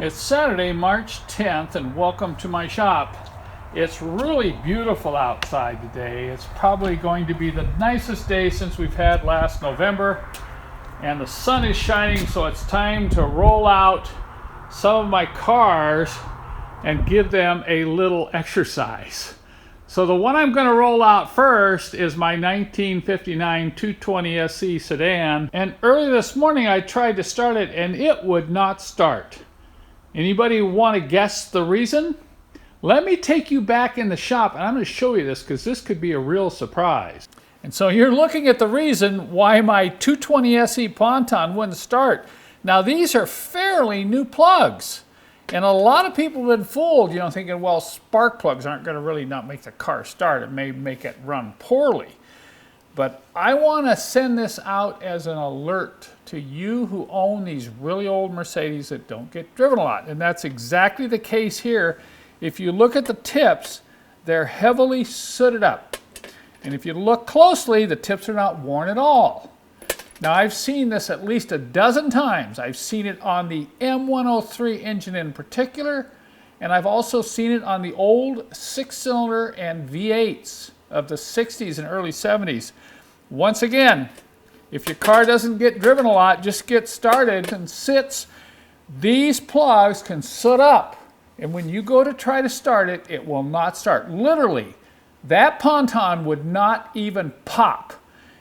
It's Saturday, March 10th, and welcome to my shop. It's really beautiful outside today. It's probably going to be the nicest day since we've had last November, and the sun is shining, so it's time to roll out some of my cars and give them a little exercise. So the one I'm going to roll out first is my 1959 220 SE sedan, and early this morning I tried to start it and it would not start. Anybody want to guess the reason? Let me take you back in the shop and I'm going to show you this because this could be a real surprise. And so you're looking at the reason why my 220 SE Ponton wouldn't start. Now these are fairly new plugs. And a lot of people have been fooled, thinking, well, spark plugs aren't going to really not make the car start. It may make it run poorly. But I want to send this out as an alert to you who own these really old Mercedes that don't get driven a lot. And that's exactly the case here. If you look at the tips, they're heavily sooted up. And if you look closely, the tips are not worn at all. Now I've seen this at least a dozen times. I've seen it on the M103 engine in particular, and I've also seen it on the old 6-cylinder and V8s of the 60s and early 70s. Once again, if your car doesn't get driven a lot, just get started and sits, these plugs can soot up. And when you go to try to start it, it will not start. Literally, that Ponton would not even pop.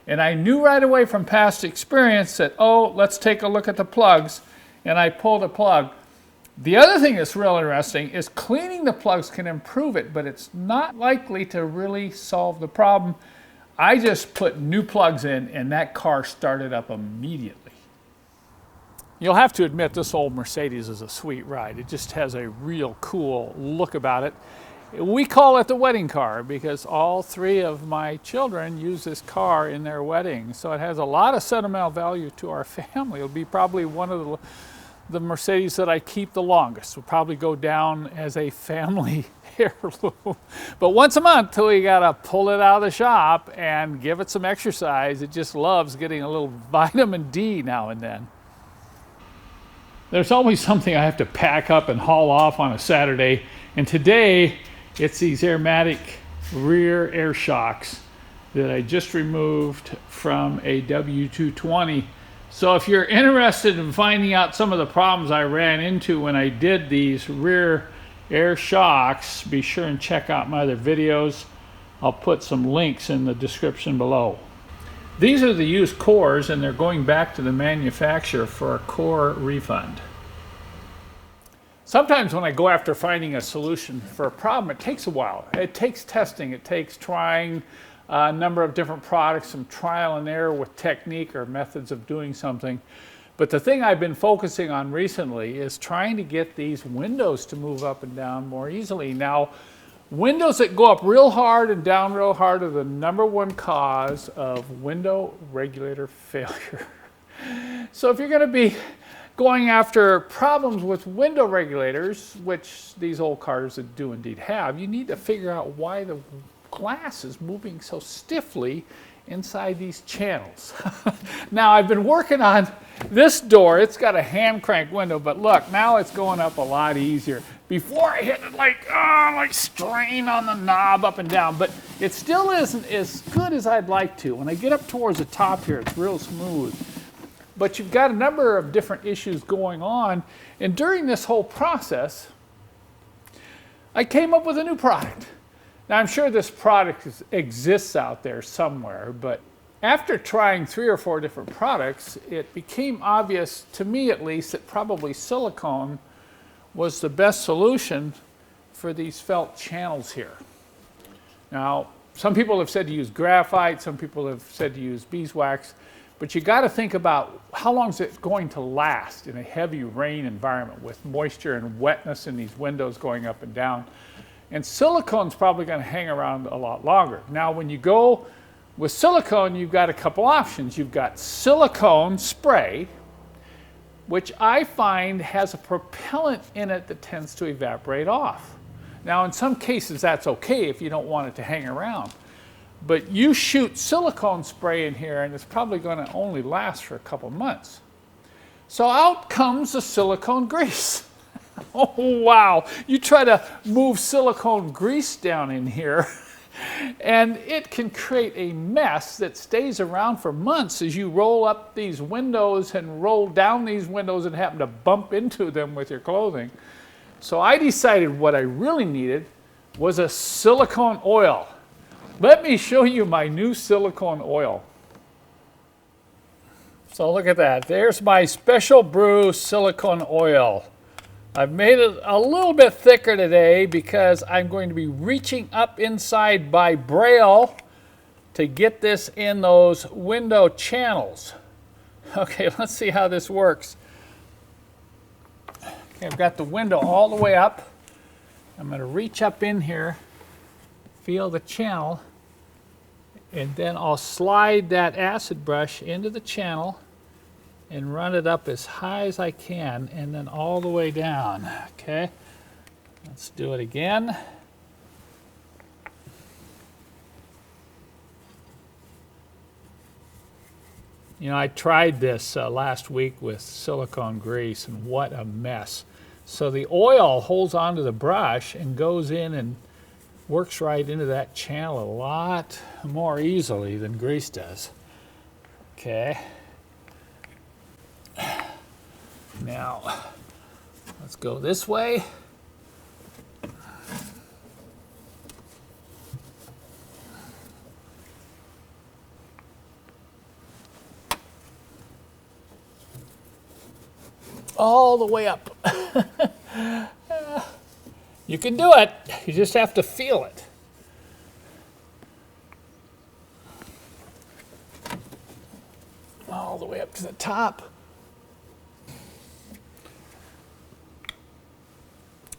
And I knew right away from past experience that, oh, let's take a look at the plugs. And I pulled a plug. The other thing that's real interesting is cleaning the plugs can improve it, but it's not likely to really solve the problem. I just put new plugs in and that car started up immediately. You'll have to admit this old Mercedes is a sweet ride. It just has a real cool look about it. We call it the wedding car because all three of my children use this car in their wedding. So it has a lot of sentimental value to our family. It'll be probably one of the Mercedes that I keep the longest. Will probably go down as a family heirloom. But once a month, we gotta pull it out of the shop and give it some exercise. It just loves getting a little vitamin D now and then. There's always something I have to pack up and haul off on a Saturday. And today, it's these Airmatic rear air shocks that I just removed from a W220. So if you're interested in finding out some of the problems I ran into when I did these rear air shocks, be sure and check out my other videos. I'll put some links in the description below. These are the used cores and they're going back to the manufacturer for a core refund. Sometimes when I go after finding a solution for a problem, it takes a while. It takes testing, it takes trying a number of different products, some trial and error with technique or methods of doing something. But the thing I've been focusing on recently is trying to get these windows to move up and down more easily. Now, windows that go up real hard and down real hard are the #1 cause of window regulator failure. So if you're going to be going after problems with window regulators, which these old cars do indeed have, you need to figure out why the glass is moving so stiffly inside these channels. Now I've been working on this door. It's got a hand crank window, but look, now it's going up a lot easier. Before I hit it like strain on the knob up and down, but it still isn't as good as I'd like to. When I get up towards the top here, it's real smooth. But you've got a number of different issues going on, and during this whole process, I came up with a new product. Now I'm sure this product exists out there somewhere, but after trying 3 or 4 different products, it became obvious, to me at least, that probably silicone was the best solution for these felt channels here. Now, some people have said to use graphite, some people have said to use beeswax, but you got to think about how long is it going to last in a heavy rain environment with moisture and wetness in these windows going up and down. And silicone's probably going to hang around a lot longer. Now, when you go with silicone, you've got a couple options. You've got silicone spray, which I find has a propellant in it that tends to evaporate off. Now, in some cases, that's okay if you don't want it to hang around. But you shoot silicone spray in here and it's probably going to only last for a couple months. So out comes the silicone grease. Oh, wow. You try to move silicone grease down in here, and it can create a mess that stays around for months as you roll up these windows and roll down these windows and happen to bump into them with your clothing. So I decided what I really needed was a silicone oil. Let me show you my new silicone oil. So look at that. There's my special brew silicone oil. I've made it a little bit thicker today because I'm going to be reaching up inside by braille to get this in those window channels. Okay, let's see how this works. Okay, I've got the window all the way up. I'm going to reach up in here, feel the channel, and then I'll slide that acid brush into the channel and run it up as high as I can and then all the way down. Okay, let's do it again. You know, I tried this last week with silicone grease, and what a mess. So the oil holds onto the brush and goes in and works right into that channel a lot more easily than grease does. Okay. Now, let's go this way. All the way up. You can do it. You just have to feel it. All the way up to the top.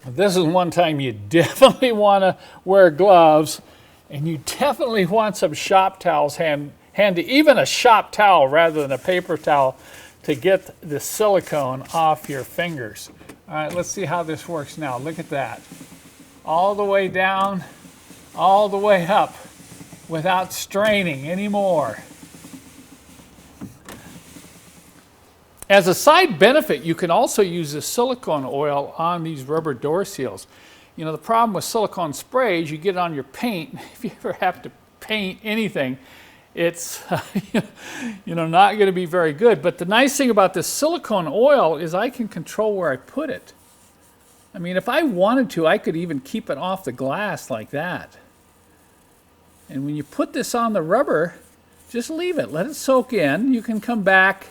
This is one time you definitely want to wear gloves, and you definitely want some shop towels handy, even a shop towel rather than a paper towel, to get the silicone off your fingers. All right, let's see how this works now. Look at that. All the way down, all the way up, without straining anymore. As a side benefit, you can also use the silicone oil on these rubber door seals. You know, the problem with silicone spray is you get it on your paint. If you ever have to paint anything, it's not going to be very good. But the nice thing about this silicone oil is I can control where I put it. I mean, if I wanted to, I could even keep it off the glass like that. And when you put this on the rubber, just leave it. Let it soak in. You can come back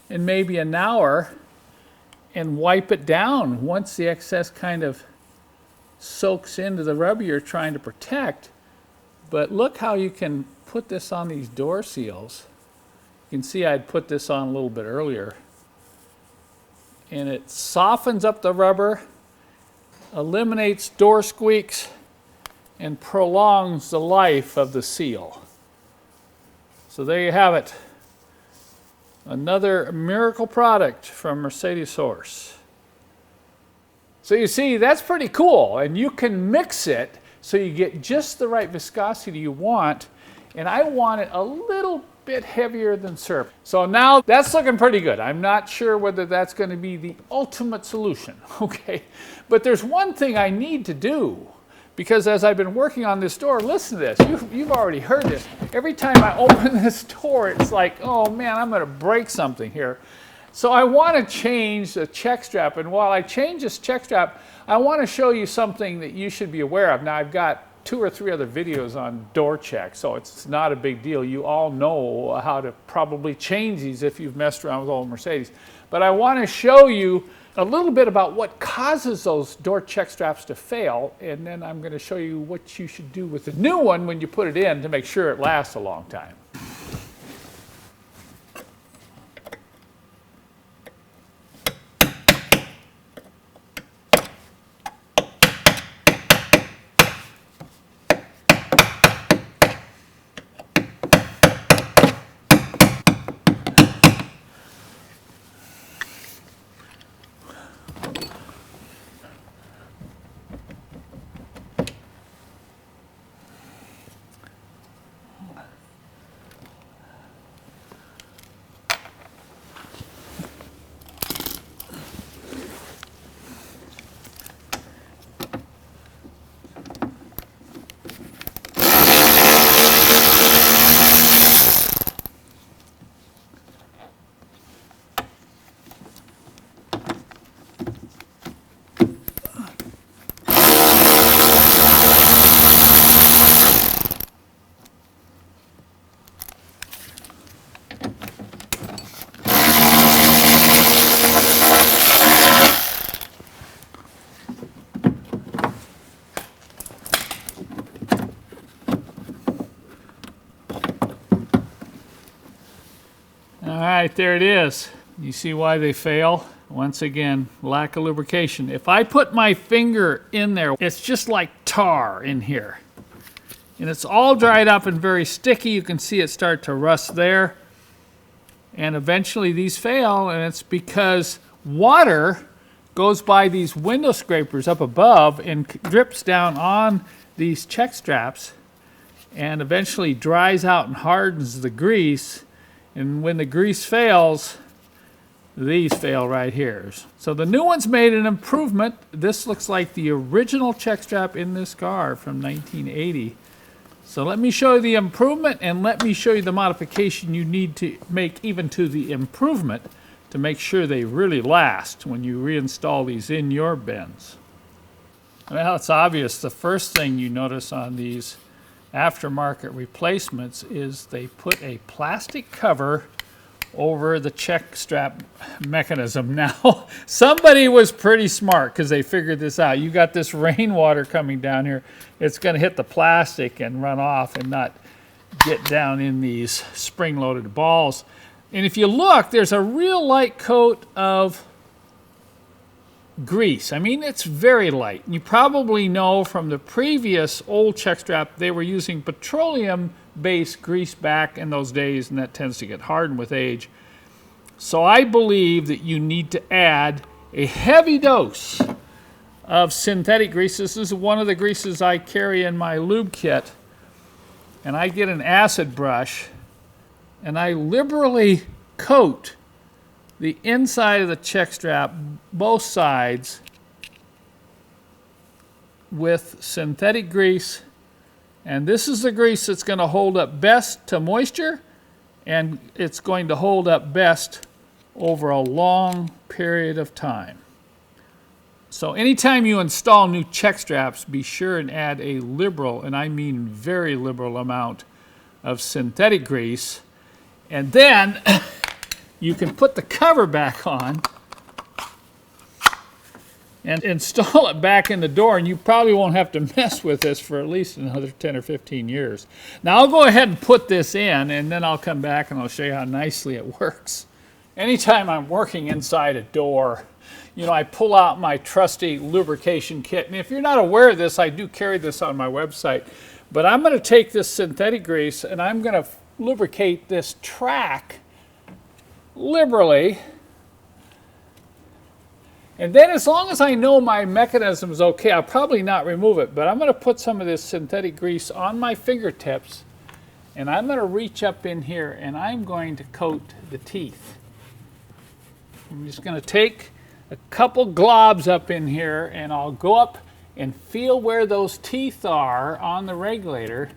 in maybe an hour and wipe it down once the excess kind of soaks into the rubber you're trying to protect. But look how you can put this on these door seals. You can see I'd put this on a little bit earlier. And it softens up the rubber, eliminates door squeaks, and prolongs the life of the seal. So there you have it. Another miracle product from Mercedessource. So you see, that's pretty cool. And you can mix it so you get just the right viscosity you want. And I want it a little bit heavier than syrup. So now that's looking pretty good. I'm not sure whether that's going to be the ultimate solution, okay? But there's one thing I need to do, because as I've been working on this door, listen to this. You've already heard this. Every time I open this door, it's like, oh man, I'm going to break something here. So I want to change the check strap. And while I change this check strap, I want to show you something that you should be aware of. Now, I've got 2 or 3 other videos on door checks, so it's not a big deal. You all know how to probably change these if you've messed around with old Mercedes. But I want to show you a little bit about what causes those door check straps to fail, and then I'm going to show you what you should do with the new one when you put it in to make sure it lasts a long time. there it is. You see why they fail? Once again, lack of lubrication. If I put my finger in there, it's just like tar in here. And it's all dried up and very sticky. You can see it start to rust there. And eventually these fail, and it's because water goes by these window scrapers up above and drips down on these check straps and eventually dries out and hardens the grease. And when the grease fails, these fail right here. So the new one's made an improvement. This looks like the original check strap in this car from 1980. So let me show you the improvement, and let me show you the modification you need to make even to the improvement to make sure they really last when you reinstall these in your Benz. Well, it's obvious. The first thing you notice on these aftermarket replacements is they put a plastic cover over the check strap mechanism. Now, somebody was pretty smart because they figured this out. You got this rainwater coming down here. It's going to hit the plastic and run off and not get down in these spring-loaded balls. And if you look, there's a real light coat of grease. I mean, it's very light. You probably know from the previous old check strap, they were using petroleum-based grease back in those days, and that tends to get hardened with age. So I believe that you need to add a heavy dose of synthetic grease. This is one of the greases I carry in my lube kit. And I get an acid brush, and I liberally coat the inside of the check strap, both sides, with synthetic grease. And this is the grease that's going to hold up best to moisture, and it's going to hold up best over a long period of time. So anytime you install new check straps, be sure and add a liberal, and I mean very liberal amount of synthetic grease. And then you can put the cover back on and install it back in the door, and you probably won't have to mess with this for at least another 10 or 15 years. Now I'll go ahead and put this in, and then I'll come back and I'll show you how nicely it works. Anytime I'm working inside a door, you know, I pull out my trusty lubrication kit. And if you're not aware of this, I do carry this on my website. But I'm going to take this synthetic grease and I'm going to lubricate this track liberally. And then as long as I know my mechanism is okay, I'll probably not remove it. But I'm going to put some of this synthetic grease on my fingertips. And I'm going to reach up in here and I'm going to coat the teeth. I'm just going to take a couple globs up in here and I'll go up and feel where those teeth are on the regulator,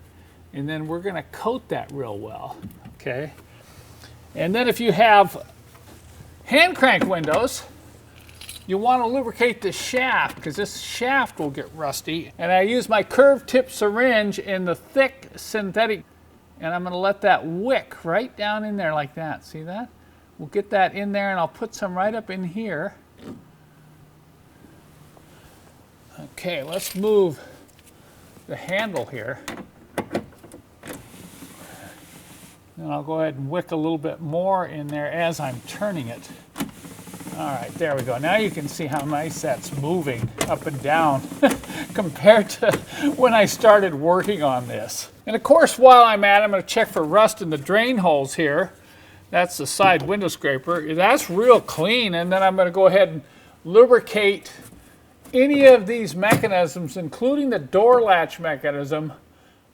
and then we're going to coat that real well, okay? And then if you have hand crank windows, you want to lubricate the shaft because this shaft will get rusty. And I use my curved tip syringe in the thick synthetic, and I'm going to let that wick right down in there like that. See that? We'll get that in there, and I'll put some right up in here. Okay, let's move the handle here. And I'll go ahead and wick a little bit more in there as I'm turning it. All right, there we go. Now you can see how nice that's moving up and down compared to when I started working on this. And of course, while I'm at it, I'm going to check for rust in the drain holes here. That's the side window scraper. That's real clean. And then I'm going to go ahead and lubricate any of these mechanisms, including the door latch mechanism.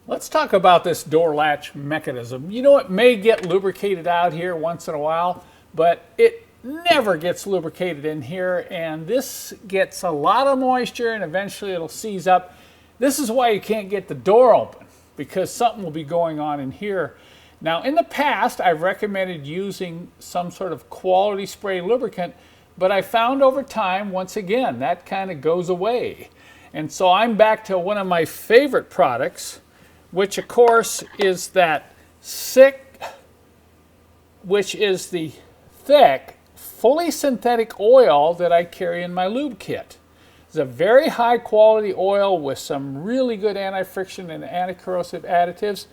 Let's talk about this door latch mechanism. You know, it may get lubricated out here once in a while, but it never gets lubricated in here, and this gets a lot of moisture and eventually it'll seize up. This is why you can't get the door open, because something will be going on in here. Now, in the past, I've recommended using some sort of quality spray lubricant, but I found over time, once again, that kind of goes away. And so I'm back to one of my favorite products, which of course is that which is the thick, fully synthetic oil that I carry in my lube kit. It's a very high quality oil with some really good anti-friction and anti-corrosive additives.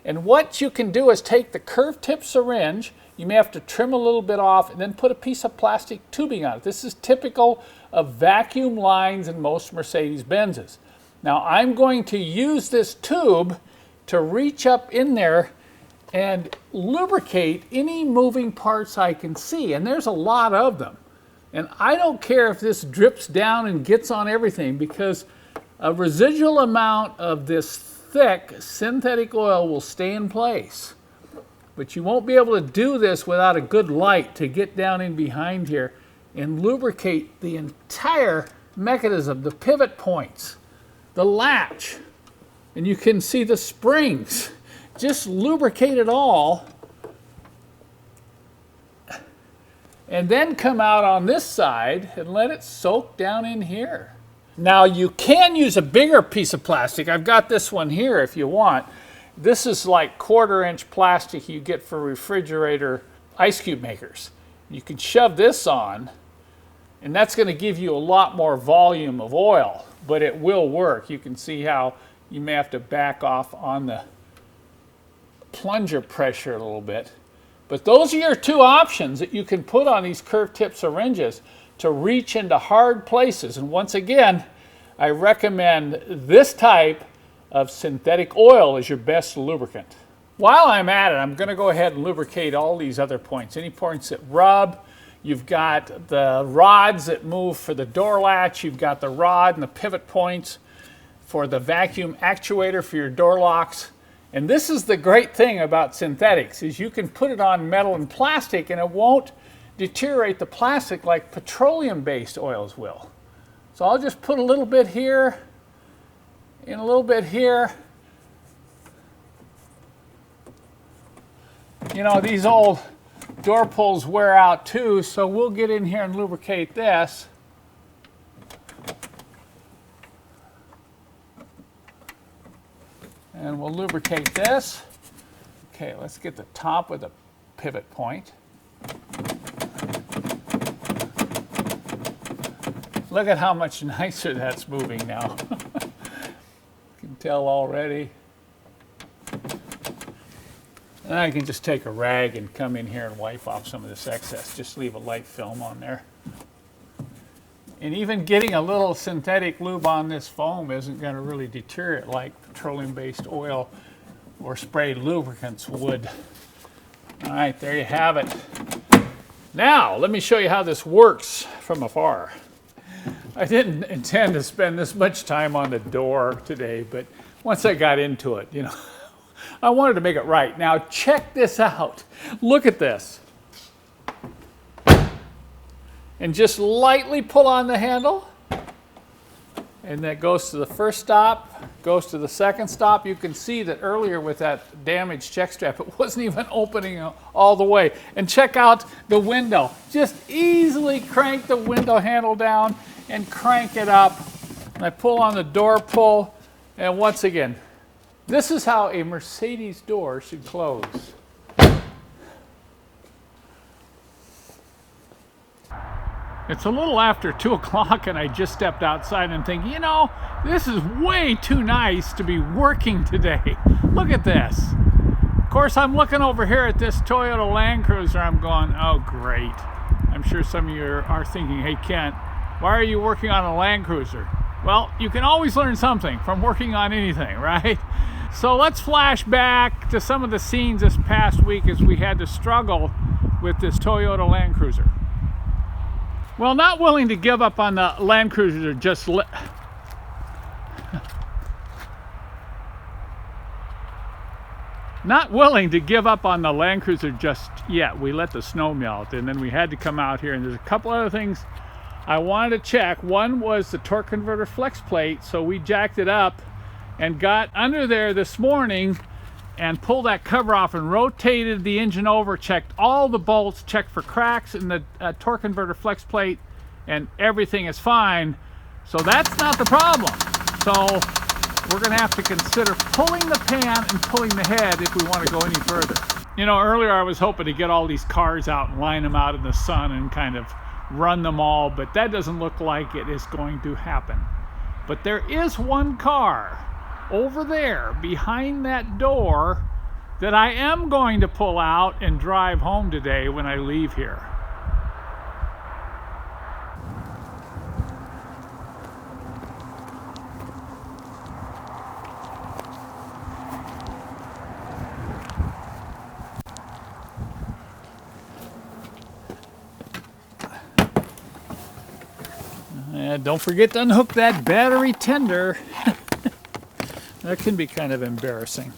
And what you can do is take the curved tip syringe, you may have to trim a little bit off and then put a piece of plastic tubing on it. This is typical of vacuum lines in most Mercedes-Benzes. Now I'm going to use this tube to reach up in there and lubricate any moving parts I can see, and there's a lot of them. And I don't care if this drips down and gets on everything, because a residual amount of this thick synthetic oil will stay in place. But you won't be able to do this without a good light to get down in behind here and lubricate the entire mechanism, the pivot points, the latch, and you can see the springs. Just lubricate it all and then come out on this side and let it soak down in here. Now you can use a bigger piece of plastic. I've got this one here if you want. This is like 1/4-inch plastic you get for refrigerator ice cube makers. You can shove this on, and that's going to give you a lot more volume of oil, but it will work. You can see how you may have to back off on the plunger pressure a little bit. But those are your two options that you can put on these curved tip syringes to reach into hard places. And once again, I recommend this type of synthetic oil as your best lubricant. While I'm at it, I'm going to go ahead and lubricate all these other points. Any points that rub. You've got the rods that move for the door latch. You've got the rod and the pivot points for the vacuum actuator for your door locks. And this is the great thing about synthetics, is you can put it on metal and plastic and it won't deteriorate the plastic like petroleum-based oils will. So I'll just put a little bit here and a little bit here. You know, these old door pulls wear out too, so we'll get in here and lubricate this. And we'll lubricate this. Okay, let's get the top of the pivot point. Look at how much nicer that's moving now. You can tell already. And I can just take a rag and come in here and wipe off some of this excess. Just leave a light film on there. And even getting a little synthetic lube on this foam isn't going to really deter it like petroleum-based oil or sprayed lubricants would. All right, there you have it. Now, let me show you how this works from afar. I didn't intend to spend this much time on the door today, but once I got into it, you know, I wanted to make it right. Now, check this out. Look at this. And just lightly pull on the handle, and that goes to the first stop, goes to the second stop. You can see that earlier with that damaged check strap, it wasn't even opening all the way. And check out the window. Just easily crank the window handle down and crank it up. And I pull on the door pull, and once again, this is how a Mercedes door should close. It's a little after 2 o'clock and I just stepped outside and thinking, you know, this is way too nice to be working today. Look at this. Of course, I'm looking over here at this Toyota Land Cruiser. I'm going, oh, great. I'm sure some of you are thinking, hey, Kent, why are you working on a Land Cruiser? Well, you can always learn something from working on anything, right? So let's flash back to some of the scenes this past week as we had to struggle with this Toyota Land Cruiser. Well, not willing to give up on the Land Cruiser just not willing to give up on the Land Cruiser just yet. We let the snow melt, and then we had to come out here, and there's a couple other things I wanted to check. One was the torque converter flex plate, so we jacked it up and got under there this morning and pulled that cover off and rotated the engine over, checked all the bolts, checked for cracks in the torque converter flex plate, and everything is fine. So that's not the problem. So we're going to have to consider pulling the pan and pulling the head if we want to go any further. You know, earlier I was hoping to get all these cars out and line them out in the sun and kind of run them all, but that doesn't look like it is going to happen. But there is one car over there behind that door that I am going to pull out and drive home today when I leave here. And don't forget to unhook that battery tender. That can be kind of embarrassing.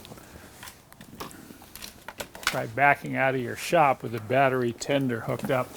Try backing out of your shop with a battery tender hooked up.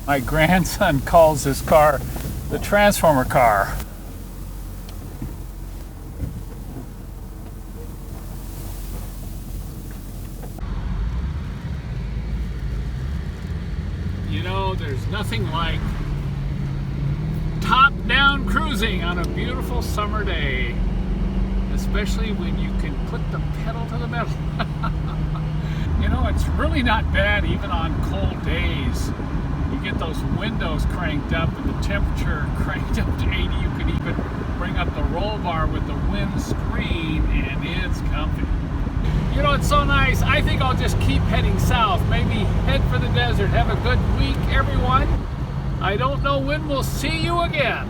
My grandson calls this car the transformer car. You know, there's nothing like top-down cruising on a beautiful summer day, especially when you can put the pedal to the metal. You know, it's really not bad even on cold days. You get those windows cranked up and the temperature cranked up to 80. You can even bring up the roll bar with the wind screen and it's comfy. You know, it's so nice. I think I'll just keep heading south. Maybe head for the desert. Have a good week, everyone. I don't know when we'll see you again.